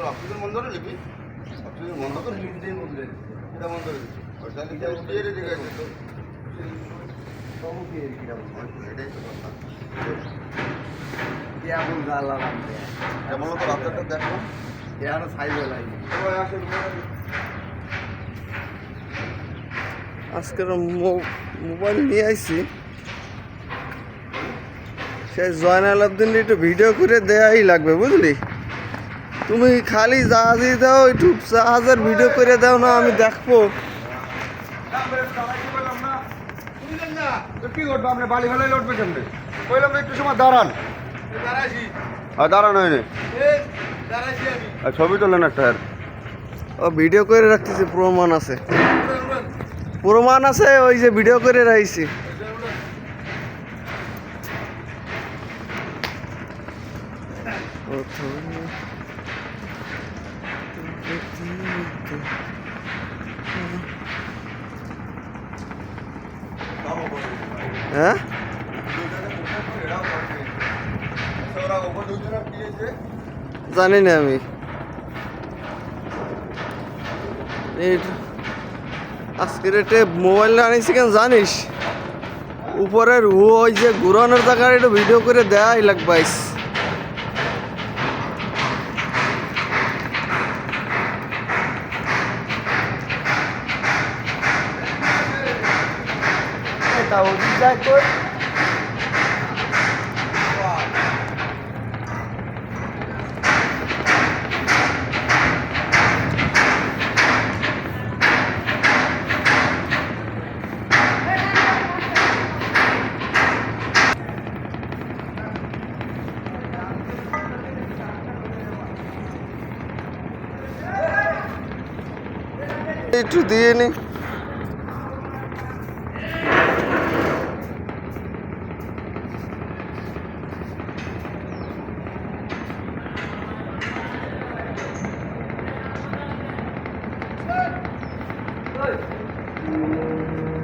Oxygen বন্ধ করে লিখবি অক্সিজেন বন্ধ করে লিখতেই বলবে এটা বন্ধ করে দিচ্ছি ওইটা লিখে উঠিয়ে রেখে গেছে তো এটাই তো কথা কেমন গালা লাগবে কেমন তো রাস্তাটা দেখো এখানে সাইজে লাগে আজকের মোবাইল নিয়ে আইছি সেই জয়নাল আবদিন একটু ভিডিও করে দেয়াই লাগবে বুঝলি তুমি খালি জাহাজই দাও একটু জাহাজের ভিডিও করে দাও না আমি দেখবো কি করবো আপনি বালি ফেলাই লড়বে কেমনে কইলাম একটু সময় দাঁড়ান আর দাঁড়ান হয়নি আর ছবি তোলেন একটা ও ভিডিও করে রাখতেছি প্রমাণ আছে প্রমাণ আছে ওই যে ভিডিও করে রাখছি হ্যাঁ জানি না আমি আজকের এটা মোবাইল আনিছি কেন জানিস উপরের ওই যে ঘুরানোর জায়গায় একটু ভিডিও করে দেয়াই লাগবাইস এটা ওদিক যায় কই একটু দিয়ে নি Hey!